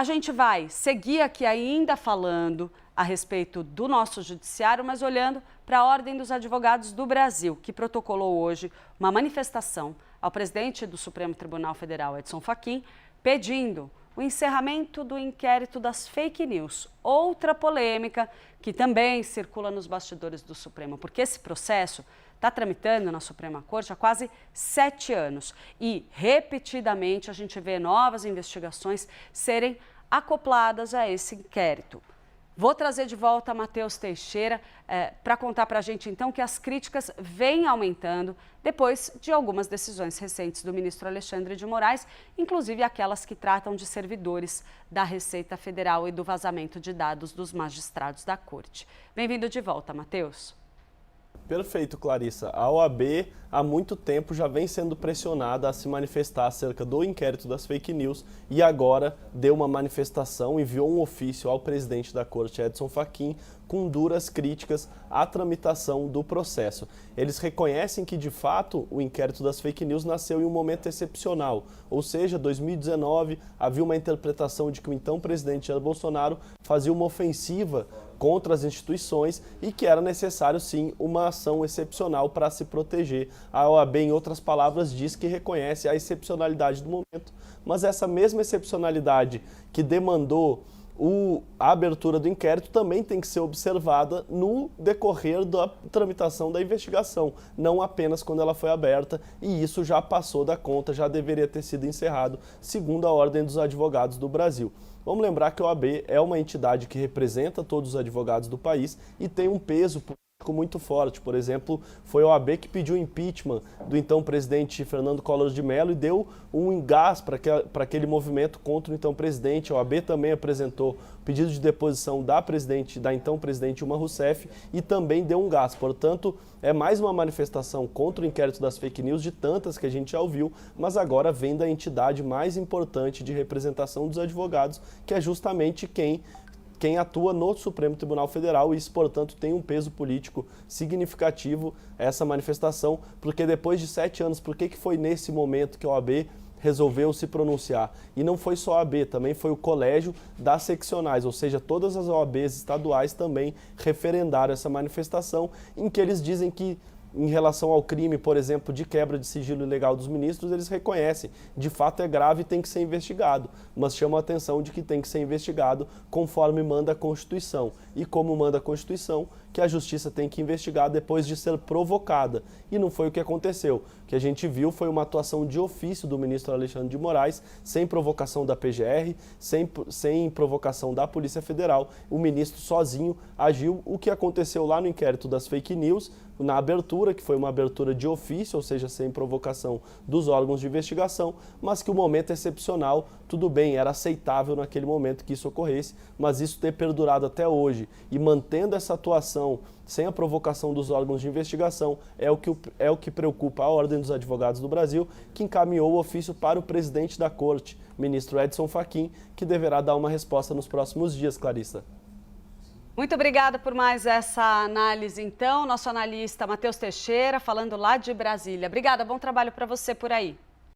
A gente vai seguir aqui ainda falando a respeito do nosso judiciário, mas olhando para a Ordem dos Advogados do Brasil, que protocolou hoje uma manifestação ao presidente do Supremo Tribunal Federal, Edson Fachin, pedindo o encerramento do inquérito das fake news, outra polêmica que também circula nos bastidores do Supremo, porque esse processo está tramitando na Suprema Corte há quase 7 anos e, repetidamente, a gente vê novas investigações serem acopladas a esse inquérito. Vou trazer de volta Matheus Teixeira para contar para a gente, então, que as críticas vêm aumentando depois de algumas decisões recentes do ministro Alexandre de Moraes, inclusive aquelas que tratam de servidores da Receita Federal e do vazamento de dados dos magistrados da Corte. Bem-vindo de volta, Matheus. Perfeito, Clarissa. A OAB há muito tempo já vem sendo pressionada a se manifestar acerca do inquérito das fake news e agora deu uma manifestação, enviou um ofício ao presidente da Corte, Edson Fachin, com duras críticas à tramitação do processo. Eles reconhecem que, de fato, o inquérito das fake news nasceu em um momento excepcional, ou seja, 2019 havia uma interpretação de que o então presidente Jair Bolsonaro fazia uma ofensiva contra as instituições e que era necessário, sim, uma ação excepcional para se proteger. A OAB, em outras palavras, diz que reconhece a excepcionalidade do momento, mas essa mesma excepcionalidade que demandou a abertura do inquérito também tem que ser observada no decorrer da tramitação da investigação, não apenas quando ela foi aberta, e isso já passou da conta, já deveria ter sido encerrado, segundo a Ordem dos Advogados do Brasil. Vamos lembrar que a OAB é uma entidade que representa todos os advogados do país e tem um peso político muito forte. Por exemplo, foi a OAB que pediu o impeachment do então presidente Fernando Collor de Mello e deu um gás para aquele movimento contra o então presidente. A OAB também apresentou pedido de deposição da então presidente Dilma Rousseff e também deu um gás. Portanto, é mais uma manifestação contra o inquérito das fake news, de tantas que a gente já ouviu, mas agora vem da entidade mais importante de representação dos advogados, que é justamente quem atua no Supremo Tribunal Federal, e isso, portanto, tem um peso político significativo essa manifestação, porque depois de 7 anos, por que foi nesse momento que a OAB resolveu se pronunciar? E não foi só a OAB, também foi o colégio das seccionais, ou seja, todas as OABs estaduais também referendaram essa manifestação, em que eles dizem que, em relação ao crime, por exemplo, de quebra de sigilo ilegal dos ministros, eles reconhecem, de fato é grave e tem que ser investigado, mas chamam a atenção de que tem que ser investigado conforme manda a Constituição. E como manda a Constituição, que a Justiça tem que investigar depois de ser provocada. E não foi o que aconteceu. O que a gente viu foi uma atuação de ofício do ministro Alexandre de Moraes, sem provocação da PGR, sem provocação da Polícia Federal. O ministro sozinho agiu. O que aconteceu lá no inquérito das fake news, na abertura, que foi uma abertura de ofício, ou seja, sem provocação dos órgãos de investigação, mas que o momento excepcional, tudo bem, era aceitável naquele momento que isso ocorresse, mas isso ter perdurado até hoje e mantendo essa atuação sem a provocação dos órgãos de investigação é o que preocupa a Ordem dos Advogados do Brasil, que encaminhou o ofício para o presidente da Corte, ministro Edson Fachin, que deverá dar uma resposta nos próximos dias, Clarissa. Muito obrigada por mais essa análise, então. Nosso analista Matheus Teixeira, falando lá de Brasília. Obrigada, bom trabalho para você por aí.